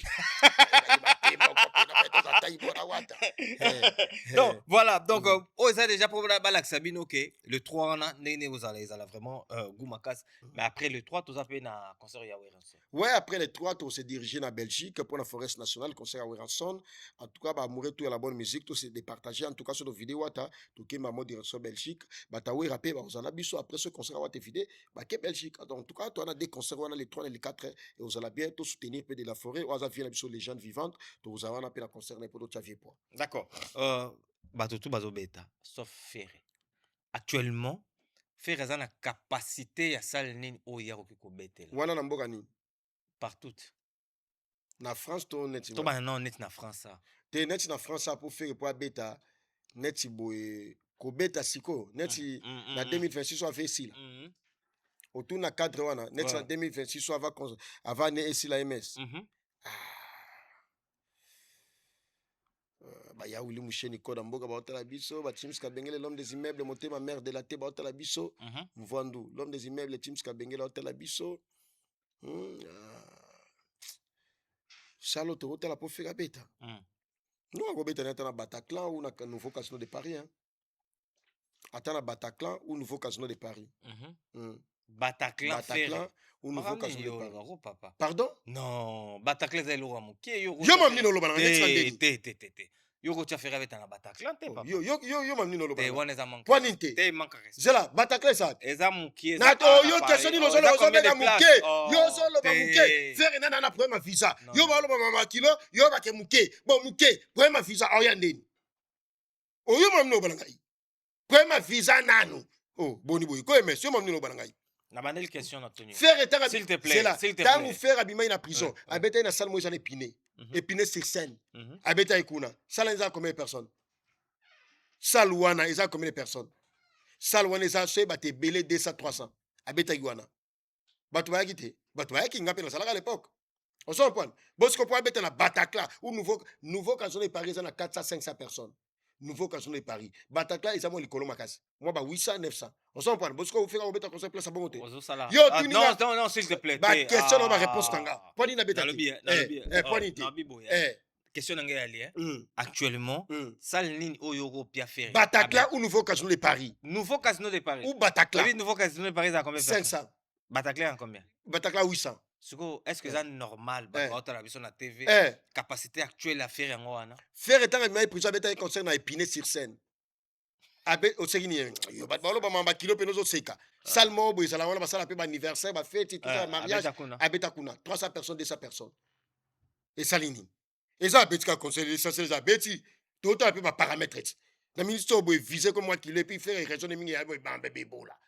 Donc voilà, donc ça déjà pour Balak Sabine, ok. Le 3 on a vous allez vraiment Goumakas, mais après le 3 tout ça fait na concert ya Weranson. Ouais, après le 3 on s'est dirigé na Belgique pour la Forest Nationale concert à Weranson. En tout cas, bah mourir tout à la bonne musique, tout c'est départagé en tout cas sur nos vidéos ta tout qui m'a direction Belgique, bah ta oui rapper bah vous en a biso après ce concert à vidéo, bah que Belgique. Donc en tout cas, on a des concerts on a les 3 et les 4 et vous allez bientôt soutenir peu de la forêt, on a vu la biso légendes vivantes, vous avez un appel à concerner pour d'autres aviez poids. D'accord. Batotou bazobeta sauf Ferré. Actuellement Ferré a la capacité à salle nini oya ko betel. Wana na mboka ni partout. Na France to net. To ba non net na France ça. Te net na France ça pour faire pour beta net boy ko beta siko net na 2026 soit fait ici. Autour na cadre wana net na 2026 soit avant né ici la MS. Bah ya Willy Moucheni Koda Mboka ba hôtel Abisso, ba Tims Kabengele l'homme des immeubles monté ma mère de la Té ba hôtel Abisso, Mvwandu l'homme des immeubles Tims Kabengele hôtel Abisso. Saloto hôtel pour faire beta. Nous on beta na Bataclan ou na nouveau casino de Paris hein. Attends na Bataclan ou nouveau casino de Paris. Bataclan ou nouveau casino de Paris. Papa. Pardon? Non, Bataclan c'est l'eau amu. Yo mamni no lo bana te. Yo ko faire avec na Bataclan te papa. Yo mamni no lo bana. Te wana za manque. Poininte. Te manque. Zela Bataclan ça. Eza mukie. Na to yo question ni lo solo ba muke. Yo solo ba muke. Faire na problème visa. Yo ba lo ba mama kilo, yo ba ke muke. Bon muke, problème visa oya ndeni. O yo mamni no bana ngai. Problème visa nanu. Oh, boni boy. Ko monsieur mamni no bana ngai. Na banelle question Antonio. S'il te plaît. Tant vous faire abima na prison, abeta na salle moi j'en épiné. Épiné sur scène. Abeta ikuna. Salle ils ont combien de personnes? Salle wana ils ont combien de personnes? Salle wana ils ont fait baté belé 200 300. Abeta iguana. Batu ba gité. Batu ba ki ngapé na salle à l'époque. On s'en point. Bosco pour abeta na Bataclan ou nouveau canton de Paris on a 400 500 personnes. Nouveau canton de Paris. Bataclan ils ont les colons makasi. Moi ba 800 900. On s'en point. Bosco vous faire obeta conseil place à bon côté. Non, s'il te plaît. Ba question on va réponse tanga. Poni na beta. Poni. Question nanga ali actuellement salle nini oyoro pia faire. Bataclan ou nouveau casino de Paris. Nouveau casino de Paris. Ou Bataclan. Oui, nouveau casino de Paris à combien? 500. Bataclan à combien? Bataclan 800. Est-ce que c'est normal bah la vision na TV capacité actuelle à faire en wana? Faire étant mais prison beta un concert na Épinay sur scène. Abe o segini yo ba lo ba mamba kilo penozo seka. Salmo bo sala wana ba sala pe ba anniversaire ba fête tout ça mariage abeta kuna 300 personnes 200 personnes. Et salini. Et ça betika conseil ça c'est ça beti tout a pe ba paramètres. Na ministre bo viser comme moi qui le puis faire raison de mingi ya bo ba bébé bola.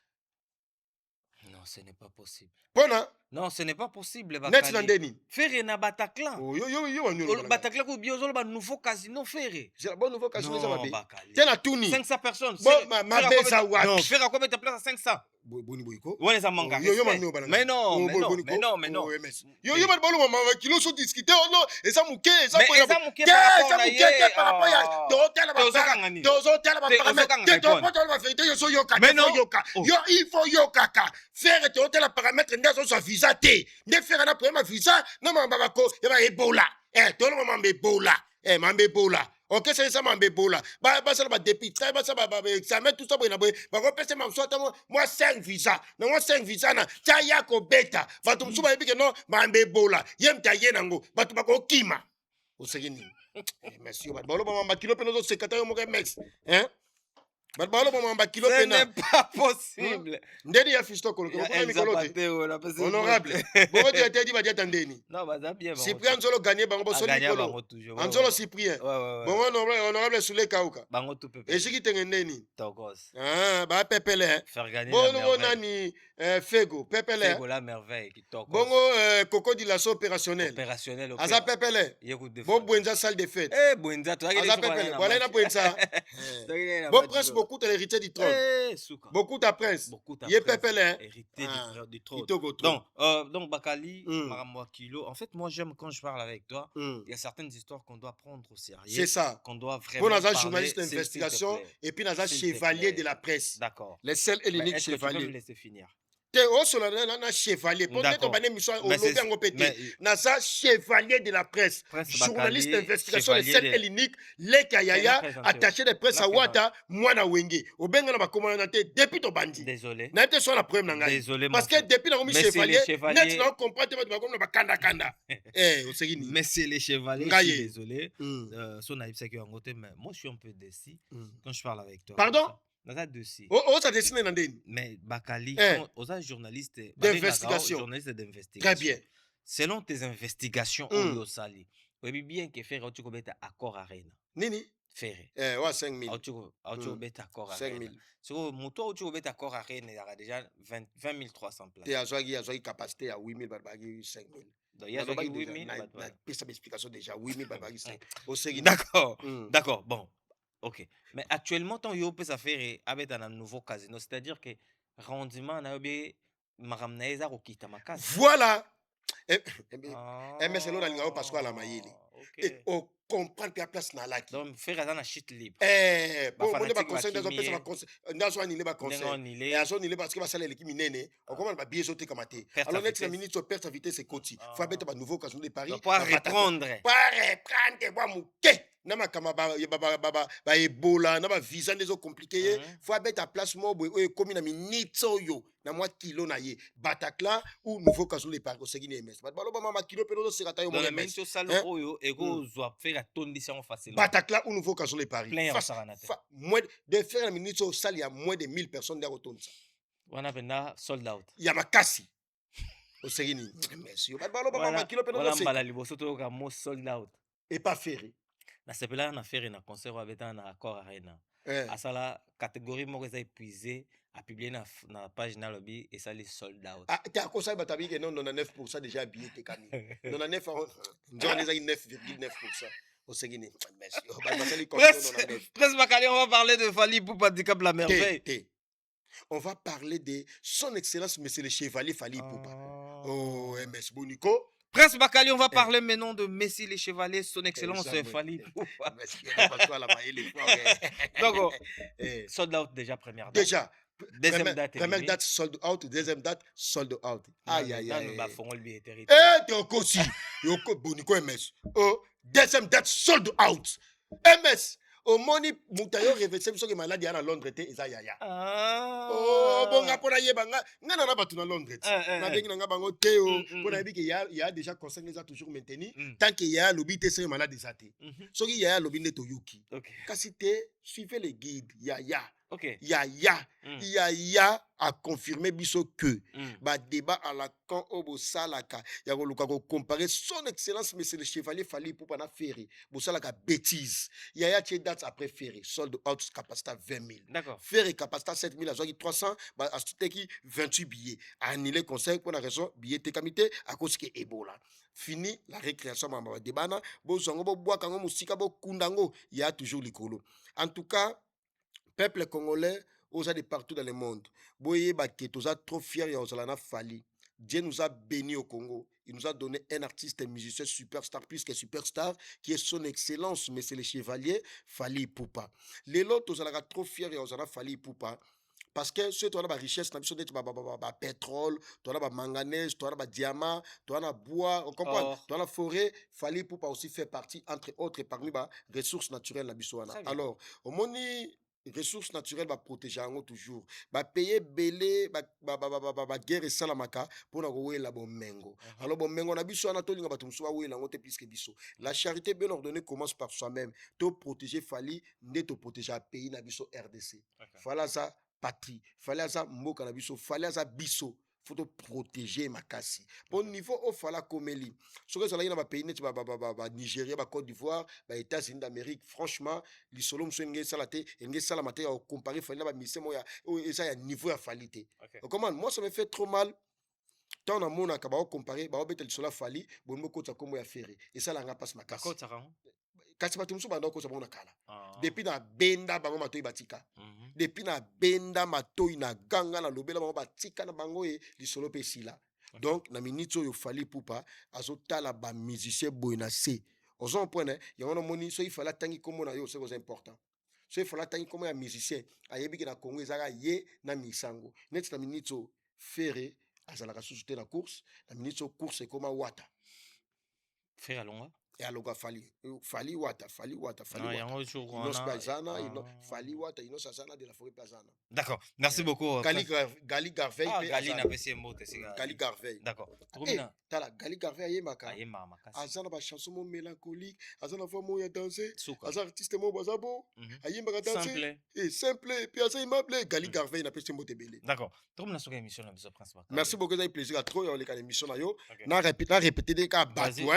Non, ce n'est pas possible. Pona? Non, ce n'est pas possible. Net Nandeni. Ferré na Bataclan. Oh, yo. Bataclan ou biozolo ba nouveau casino Ferré. C'est la bonne nouveau casino ça va bien. Tiens la touni. 500 personnes. Bon, ma besa wa. Non, Ferré a combien de place à 500? Boni boyko. Ouais les amanga. Mais non. Yo ba bolo mama kilo so discuter oh non, et ça mouké, ça par rapport à hôtel il faut yo kaka. Faire te hôtel paramètre ndazo sa visa te. Ne faire na problème visa, non mama bako, ya ba Ebola. tolo mambe bola. Mambe bola. Ok, c'est ça mambe bola. Bah ça va député, bah ça va examen tout ça bon bah on peut se m'assoiter moi 5 visa. Non moi 5 visa na. Tia yako beta. Ba tum suba ebi que non mambe bola. Yem ta yenango. Ba tu ba ko kima. Osegini. Merci. Ba bolo mamba kilo pe no secrétaire mo mex. Hein? Ce n'est pas possible. Ndeni ya fisto kolo kolo mikolote. Honorable. Boko dia te di ba dia tandeni. Non, bah ça bien. Cyprien Nzolo gagné bango boso nikolo. Nzolo Cyprien. Bongo honorable Soule Kauka. Bango tout pepe. Et siki tengendeni. Togos. Ah, ba pepele. Faire gagner la merveille. Bongo nani Fego, pepele. Fego la merveille qui togos. Bongo Coco di l'assaut opérationnel. Opérationnel. Aza pepele. Bon Bwenza salle de fête. Bwenza toi. Aza pepele. Voilà na Bwenza. Bon prince beaucoup de l'héritier du trône. Beaucoup ta prince. Yé pepele. Hérité du trône. Donc Bakali, Maramwa Kilo. En fait, moi j'aime quand je parle avec toi, il y a certaines histoires qu'on doit prendre au sérieux. C'est ça. Qu'on doit vraiment pour un journaliste d'investigation et puis un chevalier de la presse. D'accord. Les seuls et l'unique chevalier. Tu peux me laisser finir? Chevalier. Nasa chevalier de la presse. Journaliste d'investigation, les seul et l'unique. Les Kayaya, attaché de presse à Wata, Mwana Wenge. Au Benga na commandante depuis ton bandit. Désolé. N'était soit la problème nanga. Désolé. Parce que depuis na chevalier, net na comprendre ba kanda kanda. Mais c'est les chevaliers. Je suis désolé. Son naïf c'est que en côté, mais moi je suis un peu déçu quand je parle avec toi. Pardon? Ça dessine mais Bakali, aux journalistes d'investigation. Très bien. Selon tes investigations, au Sali, vous avez bien que faire tu combien accord à Reine. Nini? Faire. Ouais 5000. Tu combien accord à 5000. Sur moto tu combien accord à Reine, il y a déjà 20 300 places. Tu as capacité à 8000 barbagi 5000. Donc il y a 8000. Puis explication déjà 8000 barbagi 5000. D'accord. D'accord. Bon. Ok. Mais actuellement, ton yo peut s'affaire avec un nouveau casino. C'est-à-dire que rendement, on a eu maramnaïza au kitamakas. Voilà. Mais c'est l'autre ligne parce qu'à la maïli. Et on comprend que la place n'a la qui. Donc faire ça na shit libre. Bon, on est pas conseil des opérations va conseil. Dans un il pas conseil. Et à son il parce que va saler l'équipe minene. On commence à bien sauter comme até. Alors net la minute sur perte vitesse c'est côté. Faut mettre un nouveau casino de Paris. Pas reprendre. Pas reprendre moi mouké. Nama kama ba Ebola na ba visa ndezo compliqué faut mettre à place mo boy comme na minito yo na moi kilo na ye Bataclan ou nouveau casino de Paris au segine MS ba lo ba mama kilo pe no se kata yo mo MS to salo oyo ego zo faire atondission facilement Bataclan ou nouveau casino de Paris moins de faire la minute salle il y a moins de 1000 personnes dans autonome ça on a sold out il y a makasi au segine merci ba lo ba mama kilo pe no se voilà liboso to ka mo sold out et pas ferré na sepela na faire na concert avec un accord arena à ça la catégorie mo que épuisé à publier na page na lobby et ça les sold out tu as conseil batabi que non 99% déjà habillé t'es cami 99 on les a 9,9% au segine merci Prince Bakali on va parler de Fally Ipupa handicap la merveille on va parler de son excellence monsieur le chevalier Fally Ipupa oh MS Bonico Prince Bakali, on va parler maintenant de Messi les Chevaliers, son excellence Fally Ipupa. Donc, sold out déjà première date. Déjà. Deuxième date. Première date sold out, deuxième date sold out. Aïe aïe aïe. Eh, t'es encore si. Yoko Bonico MS. Oh, deuxième date sold out. MS. Au moni mutayo réveillé biso ke maladi à Londres te eza yaya. Oh bonga pona yebanga ngana na batu na Londres. Na bengi nga bango te o pona yebi ke ya déjà conseil les a toujours maintenu tant que ya lobi te c'est malade zate. Soki ya lobi ne to yuki. Kasi te suivez les guides yaya. Yaya a confirmé biso que ba débat à la camp obo salaka ya ko luka ko comparer son excellence monsieur le chevalier Fally Ipupa na ferry bo salaka bêtise yaya tie date après ferry sold out capacité 20 000 d'accord ferry capacité 7 000 azaki 300 ba asteki 28 billets annulé conseil pour la raison billet te comité à cause que Ebola fini la récréation mamba débat na bo zongo bo bois kango musika bo kundango il y a toujours likolo en tout cas peuple congolais, aux de partout dans le monde. Boye Baketo, nous a trop fiers et on a Fally. Dieu nous a bénis au Congo. Il nous a donné un artiste, un musicien superstar, plus que superstar, qui est son excellence, mais c'est le chevalier Fally Ipupa. Les lots, nous a trop fiers et on a Fally Ipupa. parce que ce tu as la richesse na biso d'être pétrole, tu as la manganèse, tu as la diamant, tu as la bois, on comprend, tu as la forêt, fallait pour pas aussi faire partie entre autres parmi les ressources naturelles na biso wana. Alors, au moni ressources naturelles va protéger toujours va payer belé va guerre salamaka pour na wela bomengo. Alors bomengo na biso na to linga bato muso wela ngote plus que biso. La charité bien ordonnée commence par soi-même. To protéger fali ndé to protéger pays na biso RDC. Fala za patrie, fala za mboka na biso, fala za biso. Faut te protéger makasi. Bon niveau au fala komeli. Ce que ça là na pays net Nigeria, Côte d'Ivoire, États-Unis d'Amérique, franchement, li solo mso ngé salate, ngé salamate au comparer fala ba mise moya ça ya niveau ya falité. Comment moi ça me fait trop mal. Tant na mona ka ba comparer ba betel sola fali, bon mo kota komo ya ferré. Et ça la nga passe makasi. Kasi bato musu banda ko za bona kala. Depuis na benda bango matoi batika. Depuis na benda matoi na ganga na lobela bango batika na bango e lisolo pe sila. Donc na minute yo fali poupa azotala ba musicien boyna se. Ozo point ya wana moni so il fallait tangi komo na yo c'est important. So il fallait tangi komo ya musicien ayebi ki na Congo ezaka ye na misango. Net na minute yo ferré azalaka sous na course, na minute yo course koma wata. Ferré alonga et aloga fali wata inos bazana fali wata inos azana de la forêt bazana. D'accord, merci beaucoup. Gali Garveille Gali na pesi mbote Gali Garveille. D'accord. Tala Gali Garveille ayemaka azana ba chanson mo mélancolique azana voix mo ya danser azana artiste mo bazabo ayembaka danser et simple puis azana aimable Gali Garveille na pesi mbote belé. D'accord. Tomona soka émission na biso principal. Merci beaucoup, ça plaisir à trop yo les émission na yo na répéter des cas bateau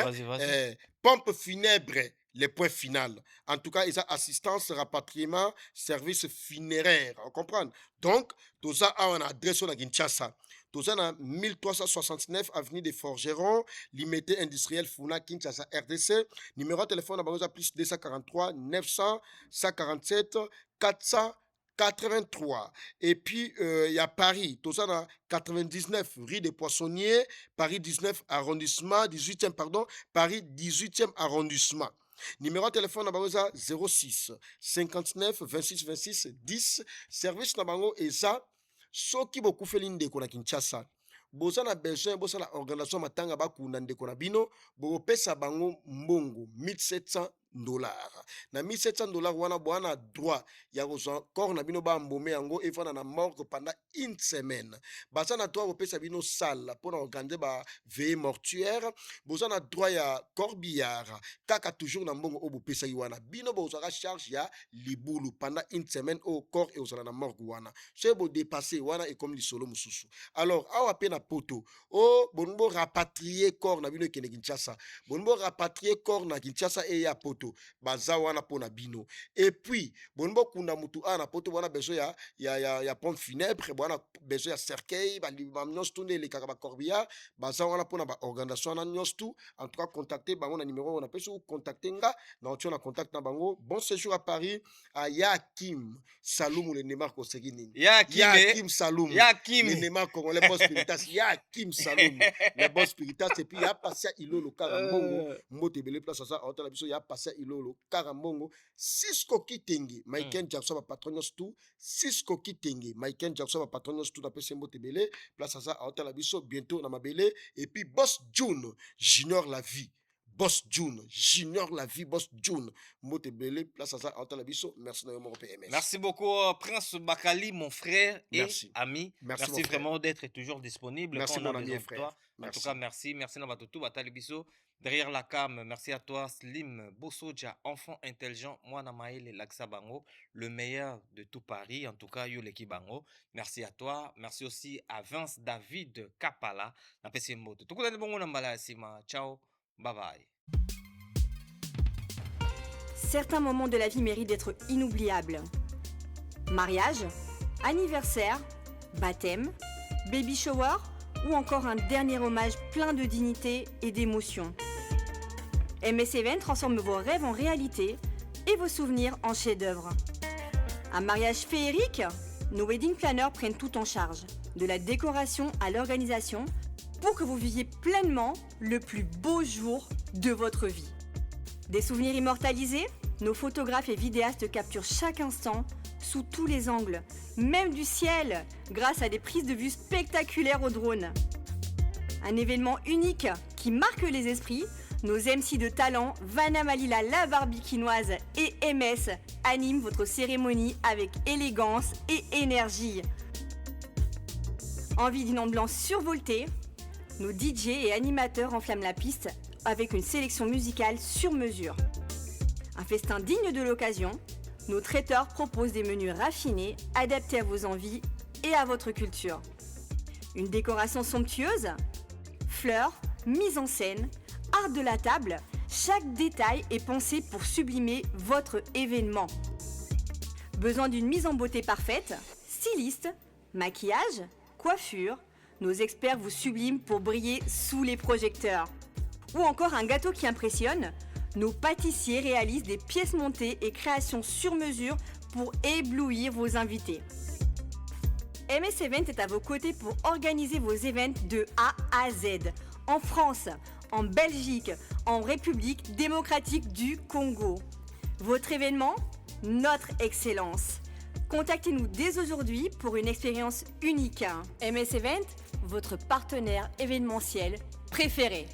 pompe funèbre, les points finaux. En tout cas, ils ont assistance, rapatriement, service funéraire. On comprend? Donc, tout ça a une adresse à Kinshasa. Tout ça a 1369 avenue des Forgerons, limité industriel Funa Kinshasa RDC. Numéro de téléphone à plus 243 900 147 483. Et puis, il y a Paris, tout ça dans 99 rue des Poissonniers, Paris 19 arrondissement, 18e, pardon, Paris 18e arrondissement. Numéro de téléphone à 06 59 26 26 10. Service Nabango et ça, ce qui beaucoup fait l'indéco na Kinshasa. Bosa na besoin, bosa la organisation matanga baku na ndeko na bino, bo pesa bango mbongo $1,700. Na $1,700 wana bwana droit ya corps na bino ba mbome yango e fana na morgue pendant une semaine. Basa na droit pesa bino salle pour organiser ba veillée mortuaire. Bosa na droit ya corbillard kaka toujours na mbongo obo pesa wana. Bino bosa ka charge ya libulu pendant une semaine au corps et osala na morgue wana. C'est bo dépasser wana et comme li solo mususu. Alors awa pe na poto o bonbo rapatrier corps na bino ke Kinshasa. Bonbo rapatrier corps na Kinshasa e ya poto baza wana pona bino. Et puis bonbo kuna mutu ana poto wana besoin ya pompe funèbre, wana besoin ya cercueil, ba nyos tout les kaka ba corbillard, baza wana pona ba organisation na nyos tout. En tout cas contacter bango na numéro on appelle sur contacter nga na on a contact na bango. Bon séjour à Paris à Yakim Saloum le Neymar ko segini. Yakim Saloum. Yakim le Neymar congolais boss spiritas Yakim Saloum. Le boss spiritas et puis ya passé Ilolo Karambongo mbote belé place ça on la biso ya passé Ilolo Karambongo Cisco Kitengi Michael Jackson ba patronos tout Cisco Kitengi Michael Jackson ba patronos tout na pese mbote belé place ça on la biso bientôt na mabelé et puis Boss June Junior la vie Boss June Junior la vie Boss June mbote belé place ça on la biso merci na mon PMS. Merci beaucoup Prince Bakali mon frère et ami. Merci vraiment d'être toujours disponible. Merci mon ami et frère. En tout cas merci na batutu batali biso. Derrière la cam, merci à toi Slim Bosoja, enfant intelligent, Mwana Maele Laksa Bango, le meilleur de tout Paris, en tout cas Yoleki Bango. Merci à toi, merci aussi à Vince David Kapala, na pesi moto. Tukutane bongo na mbala sima. Ciao, bye bye. Certains moments de la vie méritent d'être inoubliables. Mariage, anniversaire, baptême, baby shower ou encore un dernier hommage plein de dignité et d'émotion. MS-Event transforme vos rêves en réalité et vos souvenirs en chefs-d'œuvre. Un mariage féerique? Nos wedding planners prennent tout en charge, de la décoration à l'organisation, pour que vous viviez pleinement le plus beau jour de votre vie. Des souvenirs immortalisés? Nos photographes et vidéastes capturent chaque instant sous tous les angles, même du ciel, grâce à des prises de vue spectaculaires au drone. Un événement unique qui marque les esprits. Nos MC de talent, Vanna Malila la barbikinoise et MS animent votre cérémonie avec élégance et énergie. Envie d'une ambiance survoltée, nos DJ et animateurs enflamment la piste avec une sélection musicale sur mesure. Un festin digne de l'occasion, nos traiteurs proposent des menus raffinés, adaptés à vos envies et à votre culture. Une décoration somptueuse, fleurs, mise en scène, art de la table, chaque détail est pensé pour sublimer votre événement. Besoin d'une mise en beauté parfaite, styliste, maquillage, coiffure, nos experts vous subliment pour briller sous les projecteurs. Ou encore un gâteau qui impressionne, nos pâtissiers réalisent des pièces montées et créations sur mesure pour éblouir vos invités. MS Event est à vos côtés pour organiser vos événements de A à Z, en France, en Belgique, en République démocratique du Congo. Votre événement, notre excellence. Contactez-nous dès aujourd'hui pour une expérience unique. MS Event, votre partenaire événementiel préféré.